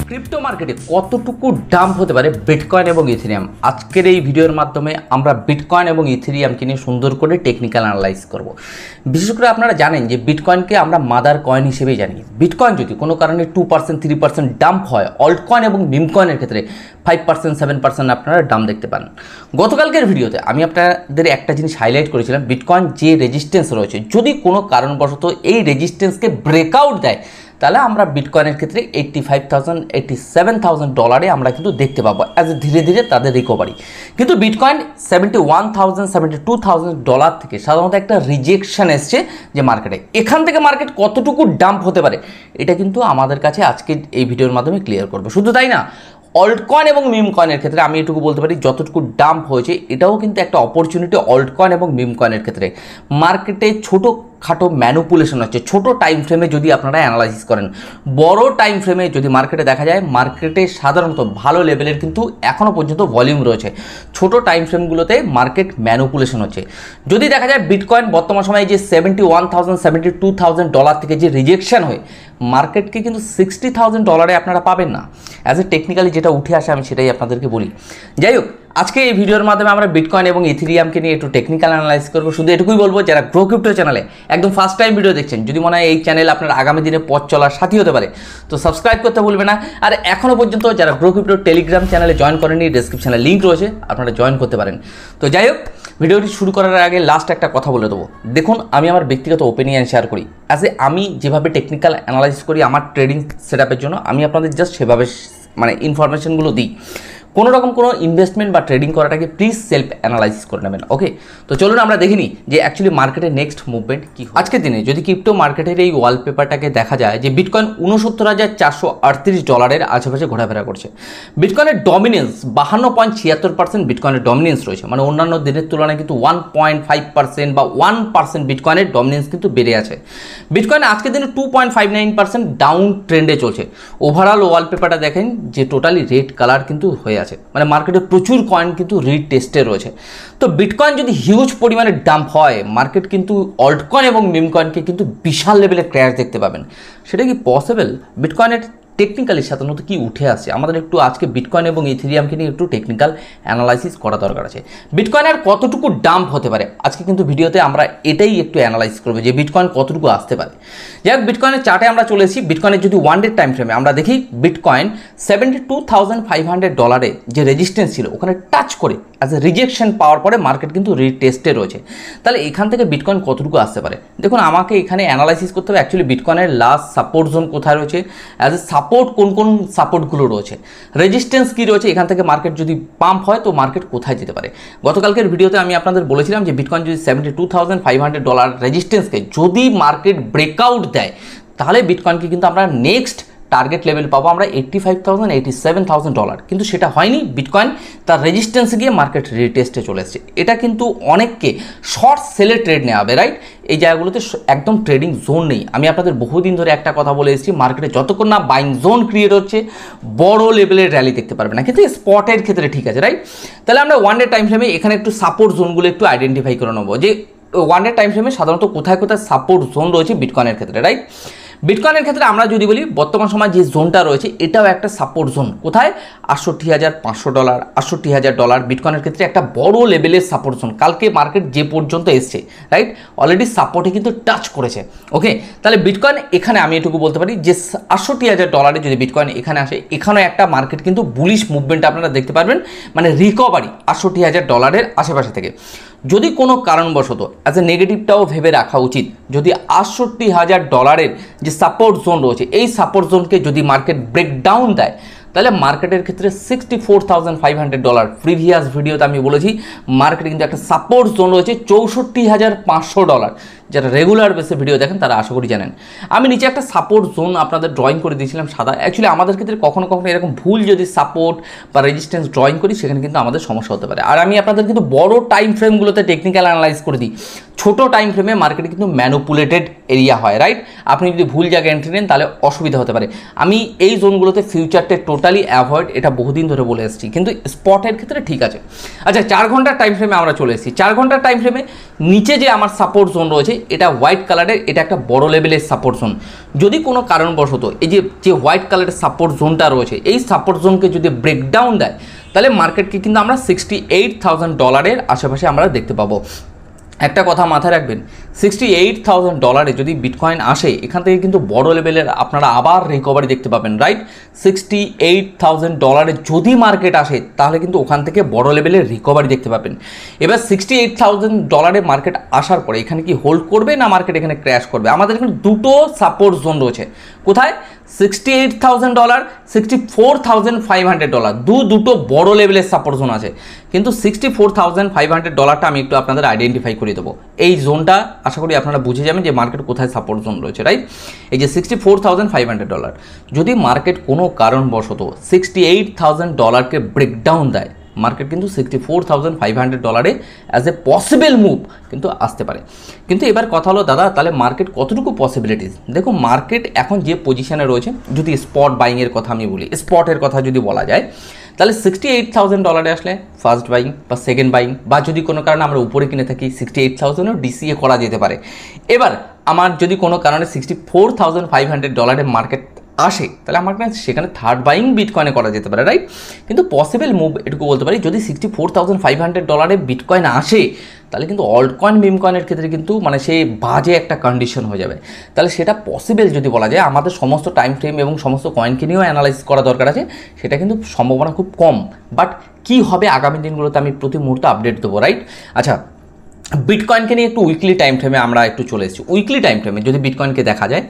Crypto মার্কেটে কতটুকু dump হতে পারে বিটকয়েন এবং ইথেরিয়াম। আজকের এই ভিডিওর মাধ্যমে আমরা বিটকয়েন এবং ইথেরিয়ামকে নিয়ে সুন্দর করে টেকনিক্যাল অ্যানালাইজ করব। বিশেষ করে আপনারা জানেন যে বিটকয়েনকে আমরা মাদার কয়েন হিসেবেই জানি। বিটকয়েন যদি কোনো কারণে 2% 3% ডাম্প হয়, অল্ট কয়েন এবং মিম কয়েনের ক্ষেত্রে 5% 7% আপনারা ডাম্প দেখতে পান। গতকালকের ভিডিওতে আমি আপনাদের একটা জিনিস হাইলাইট করেছিলাম, বিটকয়েন যে রেজিস্ট্যান্স রয়েছে যদি কোনো কারণবশত এই রেজিস্ট্যান্সকে ব্রেকআউট দেয় তাহলে আমরা বিটকয়েনের ক্ষেত্রে $85,000 $87,000 আমরা কিন্তু দেখতে পাবো অ্যাজ ধীরে ধীরে তাদের রিকভারি। কিন্তু বিটকয়েন $71,000 $72,000 থেকে সাধারণত একটা রিজেকশন এসছে যে মার্কেটে। এখান থেকে মার্কেট কতটুকু ডাম্প হতে পারে এটা কিন্তু আমাদের কাছে আজকে এই ভিডিওর মাধ্যমে ক্লিয়ার করবে। শুধু তাই না, অল্ট কয়েন এবং মিম কয়েনের ক্ষেত্রে আমি এটুকু বলতে পারি যতটুকু ডাম্প হয়েছে এটাও কিন্তু একটা অপরচুনিটি অল্ট কয়েন এবং মিম কয়েনের ক্ষেত্রে। মার্কেটে ছোটো খাটো ম্যানুপুলেশন হচ্ছে ছোটো টাইম ফ্রেমে যদি আপনারা অ্যানালাইসিস করেন। বড় টাইম ফ্রেমে যদি মার্কেটে দেখা যায় মার্কেটে সাধারণত ভালো লেভেলের কিন্তু এখনও পর্যন্ত ভলিউম রয়েছে। ছোটো টাইম ফ্রেমগুলোতে মার্কেট ম্যানুপুলেশন হচ্ছে। যদি দেখা যায় বিটকয়েন বর্তমান সময়ে যে $71,000 $72,000 থেকে যে রিজেকশন হয়ে মার্কেটকে কিন্তু $60,000 আপনারা পাবেন না। অ্যাজ এ টেকনিক্যালি যেটা উঠে আসে আমি সেটাই আপনাদেরকে বলি। যাই হোক, আজকে এই ভিডিওর মাধ্যমে আমরা বিটকয়েন এবং ইথেরিয়ামকে নিয়ে একটু টেকনিক্যাল অ্যানালাইজ করবো। শুধু এটুকুই বলবো, যারা গ্রো ক্রিপ্টো চ্যানেলে একদম ফার্স্ট টাইম ভিডিও দেখছেন, যদি মনে হয় এই চ্যানেল আপনার আগামী দিনে পথ চলার সাথী হতে পারে তো সাবস্ক্রাইব করতে ভুলবে না। আর এখনও পর্যন্ত যারা গ্রো ক্রিপ্টো টেলিগ্রাম চ্যানেলে জয়েন করেনি, ডেসক্রিপশনে লিঙ্ক রয়েছে, আপনারা জয়েন করতে পারেন। তো যাই হোক, ভিডিওটি শুরু করার আগে লাস্ট একটা কথা বলে দেবো। দেখুন, আমি আমার ব্যক্তিগত ওপিনিয়ন শেয়ার করি। অ্যাজ এ আমি যেভাবে টেকনিক্যাল অ্যানালাইজ করি আমার ট্রেডিং সেটআপের জন্য, আমি আপনাদের জাস্ট সেভাবে ইনফরমেশনগুলো দিই। কোনো রকম কোনো ইনভেস্টমেন্ট বা ট্রেডিং করাটাকে প্লিজ সেলফ অ্যানালাইসিস করে নেবেন। ওকে, তো চলুন আমরা দেখে নিই যে অ্যাকচুয়ালি মার্কেটের নেক্সট মুভমেন্ট কী। আজকের দিনে যদি ক্রিপ্টো মার্কেটের এই ওয়ালপেপারটাকে দেখা যায় যে বিটকয়েন $69,438 আশেপাশে ঘোরাফেরা করছে। বিটকয়েনের ডমিনেন্স 52.76% বিটকয়েনের ডমিনেন্স রয়েছে, মানে অন্যান্য দিনের তুলনায় কিন্তু 1.5% বা 1% বিটকয়েনের ডমিনেন্স কিন্তু বেড়ে আছে। বিটকয়েন আজকের দিনে 2.59% ডাউন ট্রেন্ডে চলছে। ওভারঅল ওয়ালপেপারটা দেখেন যে টোটালি রেড কালার কিন্তু হয়ে আছে, মানে মার্কেটে প্রচুর কয়েন কিন্তু রিটেস্টে রয়েছে। তো বিটকয়েন যদি হিউজ পরিমাণে ডাম্প হয় মার্কেট কিন্তু অল্ট কয়েন এবং মিম কয়েনকে কিন্তু বিশাল লেভেলে ক্র্যাশ দেখতে পাবেন। সেটা কি পসিবল? বিটকয়েনের টেকনিক্যালি সাধারণত কি উঠে আসছে আমাদের একটু আজকে বিটকয়েন এবং ইথেরিয়ামকে নিয়ে একটু টেকনিক্যাল অ্যানালাইসিস করা দরকার আছে। বিটকয়েনের কতটুকু ডাম্প হতে পারে আজকে কিন্তু ভিডিওতে আমরা এটাই একটু অ্যানালাইজ করবো যে বিটকয়েন কতটুকু আসতে পারে। যাই হোক, বিটকয়েনের চার্টে আমরা চলে এসেছি। বিটকয়েনের যদি ওয়ান ডে টাইম ফ্রেমে আমরা দেখি বিটকয়েন $72,500 যে রেজিস্ট্যান্স ছিল ওখানে টাচ করে অ্যাজ এ রিজেকশন পাওয়ার পরে মার্কেট কিন্তু রিটেস্টে রয়েছে। তাহলে এখান থেকে বিটকয়েন কতটুকু আসতে পারে দেখুন, আমাকে এখানে অ্যানালাইসিস করতে হবে অ্যাকচুয়ালি বিটকয়েনের লাস্ট সাপোর্ট জোন কোথায় রয়েছে, অ্যাজ এ সাপোর্ট কোন কোন সাপোর্টগুলো রয়েছে, রেজিস্ট্যান্স কী রয়েছে, এখান থেকে মার্কেট যদি পাম্প হয় তো মার্কেট কোথায় যেতে পারে। গতকালকের ভিডিওতে আমি আপনাদের বলেছিলাম যে বিটকয়েন যদি $72,500 রেজিস্ট্যান্সকে যদি মার্কেট ব্রেকআউট দেয় তাহলে বিটকয়েনকে কিন্তু আমরা নেক্সট টার্গেট লেভেল পাবো আমরা $85,000 $87,000। কিন্তু সেটা হয়নি, বিটকয়েন তার রেজিস্ট্যান্সে গিয়ে মার্কেট রিটেস্টে চলে এসেছে। এটা কিন্তু অনেককে শর্ট সেলে ট্রেড নেওয়া হবে, রাইট? এই জায়গাগুলোতে একদম ট্রেডিং জোন নেই। আমি আপনাদের বহুদিন ধরে একটা কথা বলে এসেছি, মার্কেটে যতক্ষণ না বাইং জোন ক্রিয়েট হচ্ছে বড় লেভেলের র্যালি দেখতে পারবে না, কিন্তু স্পটের ক্ষেত্রে ঠিক আছে, রাইট? তাহলে আমরা ওয়ান ডে টাইম ফ্রেমে এখানে একটু সাপোর্ট জোনগুলো একটু আইডেন্টিফাই করে নেবো যে ওয়ান ডে টাইম ফ্রেমে সাধারণত কোথায় কোথায় সাপোর্ট জোন রয়েছে বিটকয়েনের ক্ষেত্রে, রাইট? বিটকয়েনের ক্ষেত্রে আমরা যদি বলি বর্তমান সময় যে জোনটা রয়েছে এটাও একটা সাপোর্ট জোন। কোথায়? $68,500 $68,000 বিটকয়েনের ক্ষেত্রে একটা বড় লেভেলের সাপোর্ট জোন। কালকে মার্কেট যে পর্যন্ত এসছে, রাইট, অলরেডি সাপোর্টে কিন্তু টাচ করেছে। ওকে, তাহলে বিটকয়েন এখানে আমি এটুকু বলতে পারি যে $68,000 যদি বিটকয়েন এখানে আসে, এখানে একটা মার্কেট কিন্তু বুলিশ মুভমেন্ট আপনারা দেখতে পারবেন, মানে রিকভারি $68,000 আশেপাশে থেকে। যদি কোনো কারণবশত অ্যাজ এ নেগেটিভটাও ভেবে রাখা উচিত, যদি $68,000 যে সাপোর্ট জোন রয়েছে এই সাপোর্ট জোনকে যদি মার্কেট ব্রেকডাউন দেয় তাহলে মার্কেটের ক্ষেত্রে $64,500 প্রিভিয়াস ভিডিওতে আমি বলেছি মার্কেটে কিন্তু একটা সাপোর্ট জোন রয়েছে $64,500। যারা রেগুলার বেসে ভিডিও দেখেন তারা আশা করি জানেন। আমি নিচে একটা সাপোর্ট জোন আপনাদের ড্রয়িং করে দিয়েছিলাম সাদা। অ্যাকচুয়ালি আমাদের ক্ষেত্রে কখনো কখনো এরকম ভুল যদি সাপোর্ট বা রেজিস্ট্যান্স ড্রয়িং করি সেখানে কিন্তু আমাদের সমস্যা হতে পারে। আর আমি আপনাদের কিন্তু বড় টাইম ফ্রেমগুলোতে টেকনিক্যাল অ্যানালাইজ করে দিই, ছোট টাইম ফ্রেমে মার্কেটে কিন্তু ম্যানুপুলেটেড এরিয়া হয়, রাইট? আপনি যদি ভুল জায়গায় এন্ট্রি নেন তাহলে অসুবিধা হতে পারে। আমি এই জোনগুলোতে ফিউচারটা টোটালি অ্যাভয়েড, এটা বহুদিন ধরে বলে এসেছি, কিন্তু স্পটের ক্ষেত্রে ঠিক আছে। আচ্ছা, 4 ঘন্টার টাইম ফ্রেমে আমরা চলে এসেছি। 4 ঘন্টার টাইম ফ্রেমে নিচে যে আমার সাপোর্ট জোন রয়েছে এটা হোয়াইট কালারের, এটা একটা বড় লেভেলের সাপোর্ট জোন। যদি কোনো কারণবশত এই যে হোয়াইট কালারের সাপোর্ট জোনটা রয়েছে, এই সাপোর্ট জোনকে যদি ব্রেকডাউন দেয়, তাহলে মার্কেটকে কিন্তু আমরা $68,000 আশেপাশে আমরা দেখতে পাবো। একটা কথা মাথায় রাখবেন, $68,000 যদি বিটকয়েন আসে, এখান থেকে কিন্তু বড় লেভেলের আপনারা আবার রিকভারি দেখতে পাবেন, রাইট? $68,000 যদি মার্কেট আসে, তাহলে কিন্তু ওখান থেকে বড় লেভেলের রিকভারি দেখতে পাবেন। এবার $68,000 মার্কেট আসার পরে এখানে কি হোল্ড করবে না মার্কেট এখানে ক্র্যাশ করবে? আমাদের এখানে দুটো সাপোর্ট জোন রয়েছে। কোথায়? $68,000, $64,500, দুটো বড় লেভেলের সাপোর্ট জোন আছে। কিন্তু $64,500টা আমি একটু আপনাদের আইডেন্টিফাই করে দেবো। এই জোনটা আশা করি আপনারা বুঝে যাবেন যে মার্কেট কোথায় সাপোর্ট জোন রয়েছে, রাইট? এই যে $64,500, যদি মার্কেট কোনো কারণবশত $68,000কে ব্রেকডাউন দেয়, মার্কেট কিন্তু $64,500 অ্যাজ এ পসিবল মুভ কিন্তু আসতে পারে। কিন্তু এবার কথা হলো দাদা, তাহলে মার্কেট কতটুকু পসিবিলিটিস? দেখো, মার্কেট এখন যে পজিশনে রয়েছে, যদি স্পট বাইংয়ের কথা আমি বলি, স্পটের কথা যদি বলা যায়, তাহলে $68,000 আসলে ফার্স্ট বাইং বা সেকেন্ড বাইং, বা যদি কোনো কারণে আমরা উপরে কিনে থাকি 68,000ও ডিসিএ করা যেতে পারে। এবার আমার যদি কোনো কারণে $64,500 মার্কেট আসে, তাহলে আমার সেখানে থার্ড বাইং বিটকয়েনে করা যেতে পারে, রাইট? কিন্তু পসিবল মুভ এটুকু বলতে পারি, যদি $64,500 বিটকয়েন আসে, তাহলে কিন্তু অল্ট কয়েন মিম কয়েনের ক্ষেত্রে কিন্তু মানে সেই বাজে একটা কন্ডিশন হয়ে যাবে। তাহলে সেটা পসিবল যদি বলা যায়, আমাদের সমস্ত টাইম ফ্রেম এবং সমস্ত কয়েনকে নিয়েও অ্যানালাইজ করা দরকার আছে, সেটা কিন্তু সম্ভাবনা খুব কম। বাট কী হবে আগামী দিনগুলোতে আমি প্রতি মুহূর্তে আপডেট দেবো, রাইট? আচ্ছা, বিটকয়েনকে নিয়ে একটু উইকলি টাইম ফ্রেমে আমরা একটু চলে এসেছি। উইকলি টাইম ফ্রেমে যদি বিটকয়েনকে দেখা যায়,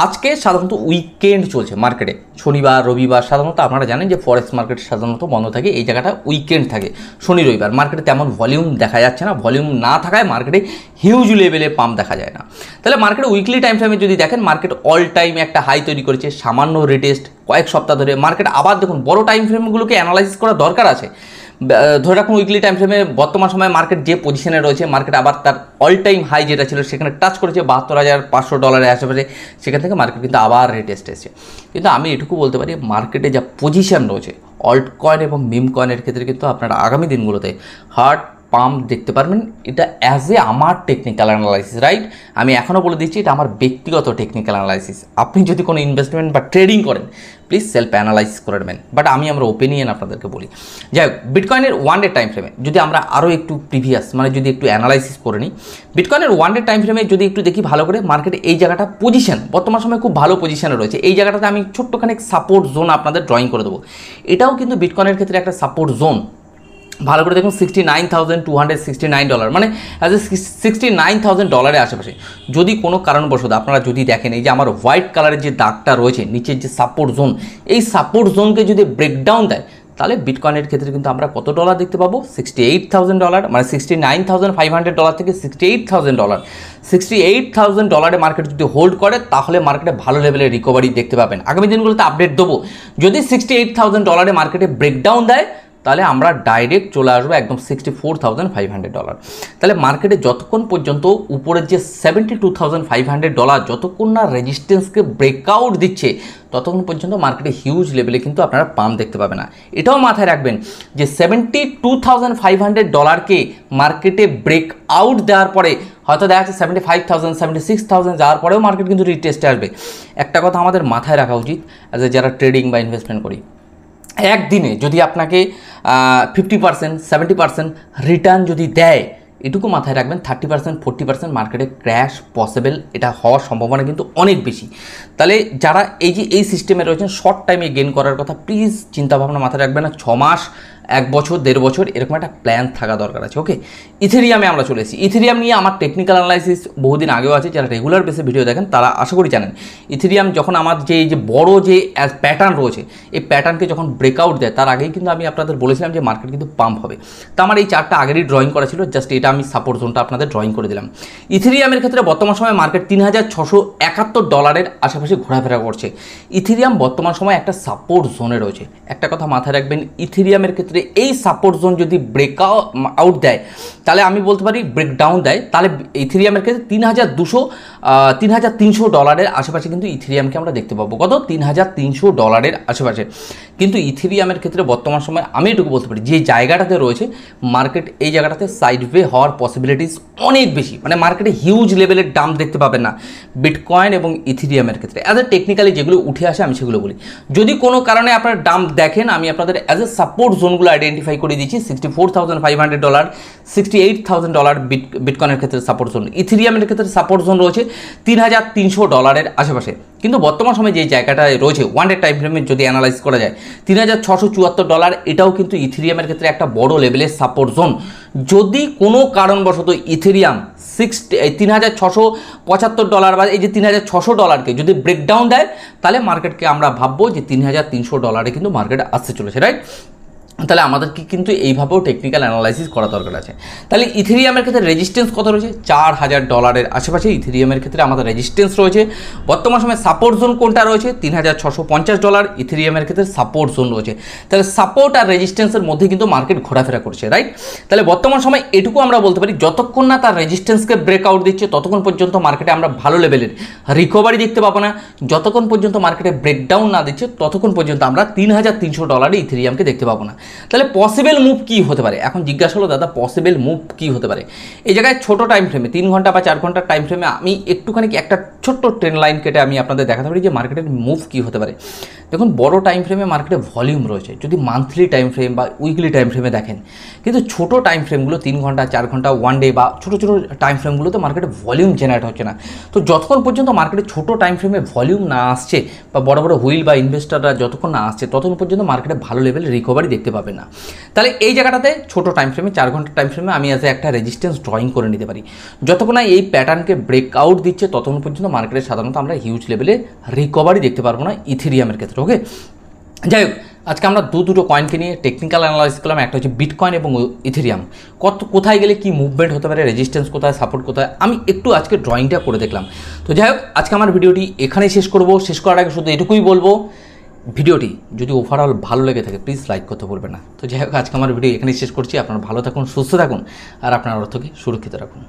আজকে সাধারণত উইকেন্ড চলছে মার্কেটে, শনিবার রবিবার সাধারণত আপনারা জানেন যে ফরেক্স মার্কেট সাধারণত বন্ধ থাকে, এই জায়গাটা উইকেন্ড থাকে শনি রবিবার। মার্কেটে তেমন ভলিউম দেখা যাচ্ছে না, ভলিউম না থাকায় মার্কেটে হিউজ লেভেলে পাম্প দেখা যায় না। তাহলে মার্কেটে উইকলি টাইম ফ্রেমে যদি দেখেন, মার্কেট অল টাইম একটা হাই তৈরি করেছে, সামান্য রিটেস্ট কয়েক সপ্তাহ ধরে মার্কেট আবার দেখুন বড় টাইম ফ্রেমগুলোকে অ্যানালাইসিস করার দরকার আছে। ধরে রাখুন উইকলি টাইম ফ্রেমে বর্তমান সময়ে মার্কেট যে পজিশনে রয়েছে, মার্কেট আবার তার অল টাইম হাই যেটা ছিল সেখানে টাচ করেছে $72,500 আশেপাশে, সেখান থেকে মার্কেট কিন্তু আবার রেটেস্ট এসেছে। কিন্তু আমি এটুকু বলতে পারি, মার্কেটে যা পজিশন রয়েছে অল্ট কয়েন এবং মিম কয়েনের ক্ষেত্রে কিন্তু আপনারা আগামী দিনগুলোতে হার্ড পাম্প দেখতে পারবেন। এটা অ্যাজ এ আমার টেকনিক্যাল অ্যানালাইসিস, রাইট? আমি এখনও বলে দিচ্ছি, এটা আমার ব্যক্তিগত টেকনিক্যাল অ্যানালাইসিস। আপনি যদি কোনো ইনভেস্টমেন্ট বা ট্রেডিং করেন, প্লিজ সেলফ অ্যানালাইসিস করে নেবেন, বাট আমি আমার ওপিনিয়ন আপনাদেরকে বলি। যাই হোক, বিটকয়েনের ওয়ান ডে টাইম ফ্রেমে যদি আমরা আরও একটু প্রিভিয়াস মানে যদি একটু অ্যানালাইসিস করে নিই, বিটকয়েনের ওয়ান ডে টাইম ফ্রেমে যদি একটু দেখি ভালো করে, মার্কেটে এই জায়গাটা পজিশন বর্তমান সময় খুব ভালো পজিশনে রয়েছে। এই জায়গাটাতে আমি ছোট্টখানি সাপোর্ট জোন আপনাদের ড্রয়িং করে দেবো। এটাও কিন্তু বিটকয়েনের ক্ষেত্রে একটা সাপোর্ট জোন। ভালো করে দেখুন, $69,269, মানে অ্যাজ এ $69,000 আশেপাশে। যদি কোনো কারণবশত আপনারা যদি দেখেন, এই যে আমার হোয়াইট কালারের যে দাগটা রয়েছে নিচের যে সাপোর্ট জোন, এই সাপোর্ট জোনকে যদি ব্রেকডাউন দেয়, তাহলে বিটকয়েনের ক্ষেত্রে কিন্তু আমরা কত ডলার দেখতে পাবো? $68,000, মানে $69,500 থেকে $68,000। $68,000 মার্কেট যদি হোল্ড করে, তাহলে মার্কেটে ভালো লেভেলের রিকভারি দেখতে পাবেন। আগামী দিনগুলোতে আপডেট দেবো। যদি $68,000 মার্কেটে ব্রেকডাউন দেয়, তাহলে আমরা ডাইরেক্ট চলে আসবো একদম $64,500। তাহলে মার্কেটে যতক্ষণ পর্যন্ত উপরের যে $72,500 যতক্ষণ না রেজিস্ট্যান্সকে ব্রেকআউট দিচ্ছে, ততক্ষণ পর্যন্ত মার্কেটে হিউজ লেভেলে কিন্তু আপনারা পাম্প দেখতে পাবেন না। এটাও মাথায় রাখবেন যে $72,500কে মার্কেটে ব্রেকআউট দেওয়ার পরে হয়তো দেখা যাচ্ছে 75,000 76,000 যাওয়ার পরেও মার্কেট কিন্তু রিটেস্টে আসবে। একটা কথা আমাদের মাথায় রাখা উচিত, যারা ট্রেডিং বা ইনভেস্টমেন্ট করি, একদিনে যদি আপনাকে 50% 70% রিটার্ন যদি দেয়, এটুকু মাথায় রাখবেন 30% 40% মার্কেটে ক্র্যাশ পসিবল, এটা হওয়ার সম্ভাবনা কিন্তু অনেক বেশি। তাহলে যারা এই সিস্টেমে রয়েছেন শর্ট টাইমে গেইন করার কথা, প্লিজ চিন্তাভাবনা মাথায় রাখবেন না। 6 মাস 1 বছর 1.5 বছর এরকম একটা প্ল্যান থাকা দরকার আছে। ওকে, ইথেরিয়ামে আমরা চলে এসেছি। ইথেরিয়াম নিয়ে আমার টেকনিক্যাল অ্যানালাইসিস বহুদিন আগেও আছে, যারা রেগুলার বেসে ভিডিও দেখেন তারা আশা করি জানেন। ইথেরিয়াম যখন আমার যে বড় যে প্যাটার্ন রয়েছে, এই প্যাটার্নকে যখন ব্রেকআউট দেয়, তার আগেই কিন্তু আমি আপনাদের বলেছিলাম যে মার্কেট কিন্তু পাম্প হবে। তো আমার এই চারটা আগেরই ড্রয়িং করা ছিল, জাস্ট এটা আমি সাপোর্ট জোনটা আপনাদের ড্রয়িং করে দিলাম। ইথেরিয়ামের ক্ষেত্রে বর্তমান সময় মার্কেট $3,671 আশেপাশে ঘোরাফেরা করছে। ইথেরিয়াম বর্তমান সময় একটা সাপোর্ট জোনে রয়েছে। একটা কথা মাথায় রাখবেন, ইথেরিয়ামের ক্ষেত্রে এই সাপোর্ট জোন যদি ব্রেকআউট দেয়, তাহলে আমি বলতে পারি ব্রেকডাউন দেয়, তাহলে ইথেরিয়ামের ক্ষেত্রে $3,300 আশেপাশে কিন্তু ইথেরিয়ামকে আমরা দেখতে পাবো। কত? $3,300 আশেপাশে। কিন্তু ইথেরিয়ামের ক্ষেত্রে বর্তমান সময় আমি এটুকু বলতে পারি যে জায়গাটাতে রয়েছে মার্কেট, এই জায়গাটাতে সাইডওয়ে হওয়ার পসিবিলিটিস অনেক বেশি, মানে মার্কেটে হিউজ লেভেলের ডাম্প দেখতে পাবেন না বিটকয়েন এবং ইথেরিয়ামের ক্ষেত্রে। অ্যাজ এ টেকনিক্যালি যেগুলো উঠে আসে আমি সেগুলো বলি। যদি কোনো কারণে আপনার ডাম্প দেখেন, আমি আপনাদের অ্যাজ এ সাপোর্ট জোনগুলো আইডেন্টিফাই করে দিচ্ছি। $64,500, $68,000 বিটকয়েনের ক্ষেত্রে সাপোর্ট জোন, ইথেরিয়ামের ক্ষেত্রে সাপোর্ট জোন রয়েছে $3,300 আশেপাশে। কিন্তু বর্তমান সময়ে যে জায়গাটায় রয়েছে ওয়ান ডে টাইম ফ্রেমে যদি অ্যানালাইজ করা যায় $3,674, এটাও কিন্তু ইথেরিয়ামের ক্ষেত্রে একটা বড় লেভেলের সাপোর্ট জোন। যদি কোনো কারণবশত ইথেরিয়াম $3,675 বা এই যে $3,600কে যদি ব্রেকডাউন দেয়, তাহলে মার্কেটকে আমরা ভাববো যে $3,300 কিন্তু মার্কেট আসতে চলেছে, রাইট? তাহলে আমাদেরকে কিন্তু এইভাবেও টেকনিক্যাল অ্যানালাইসিস করা দরকার আছে। তাহলে ইথেরিয়ামের ক্ষেত্রে রেজিস্ট্যান্স কত রয়েছে? $4,000 আশেপাশে ইথেরিয়ামের ক্ষেত্রে আমাদের রেজিস্ট্যান্স রয়েছে। বর্তমান সময়ে সাপোর্ট জোন কোনটা রয়েছে? $3,650, ইথেরিয়ামের ক্ষেত্রে সাপোর্ট জোন রয়েছে। তাহলে সাপোর্ট আর রেজিস্ট্যান্সের মধ্যে কিন্তু মার্কেট ঘোরাফেরা করছে, রাইট? তাহলে বর্তমান সময় এটুকু আমরা বলতে পারি, যতক্ষণ না তার রেজিস্ট্যান্সকে ব্রেকআউট দিচ্ছে ততক্ষণ পর্যন্ত মার্কেটে আমরা ভালো লেভেলের রিকভারি দেখতে পাবো না। যতক্ষণ পর্যন্ত মার্কেটে ব্রেকডাউন না দিচ্ছে ততক্ষণ পর্যন্ত আমরা $3,300 ইথেরিয়ামকে দেখতে পাবো না। তাহলে পসিবল মুভ কী হতে পারে? এখন জিজ্ঞাসা হলো দাদা পসিবল মুভ কী হতে পারে? এই জায়গায় ছোট টাইম ফ্রেমে 3 ঘন্টা বা 4 ঘন্টার টাইম ফ্রেমে আমি একটুখানি একটা ছোট্ট ট্রেন লাইন কেটে আমি আপনাদের দেখাতে পারি যে মার্কেটের মুভ কী হতে পারে। দেখুন, বড় টাইম ফ্রেমে মার্কেটে ভলিউম রয়েছে, যদি মান্থলি টাইম ফ্রেম বা উইকলি টাইম ফ্রেমে দেখেন। কিন্তু ছোট টাইম ফ্রেমগুলো 3 ঘন্টা 4 ঘন্টা ওয়ান ডে বা ছোটো ছোটো টাইম ফ্রেমগুলোতে মার্কেটে ভলিউম জেনারেট হচ্ছে না। তো যতক্ষণ পর্যন্ত মার্কেটে ছোট টাইম ফ্রেমে ভলিউম না আসছে বা বড় বড় হুইল বা ইনভেস্টাররা যতক্ষণ না আসছে ততক্ষণ পর্যন্ত মার্কেটে ভালো লেভেল রিকভারি দেখতে পাবে না। তাহলে এই জায়গাটাতে ছোট টাইম ফ্রেমে 4 ঘন্টার টাইম ফ্রেমে আমি অ্যাজ একটা রেজিস্ট্যান্স ড্রয়িং করে নিতে পারি। যতক্ষণ না এই প্যাটার্নকে ব্রেকআউট দিচ্ছে ততক্ষণ পর্যন্ত মার্কেটে সাধারণত আমরা হিউজ লেভেলে রিকভারি দেখতে পারবো না ইথেরিয়ামের ক্ষেত্রে। ওকে, যাই হোক, আজকে আমরা দুটো কয়েনকে নিয়ে টেকনিক্যাল অ্যানালাইসিস করলাম। একটা হচ্ছে বিটকয়েন এবং ইথেরিয়াম, কোথায় গেলে কি মুভমেন্ট হতে পারে, রেজিস্ট্যান্স কোথায়, সাপোর্ট কোথায়, আমি একটু আজকে ড্রয়িংটা করে দেখলাম। তো যাই হোক, আজকে আমার ভিডিওটি এখানেই শেষ করব। শেষ করার আগে শুধু এটুকুই বলবো, ভিডিওটি যদি ওভারঅল ভালো লেগে থাকে প্লিজ লাইক করতে বলবেন না। তো যাই হোক, আজকে আমার ভিডিও এখানেই শেষ করছি। আপনারা ভালো থাকুন, সুস্থ থাকুন আর আপনার অর্থকে সুরক্ষিত রাখুন।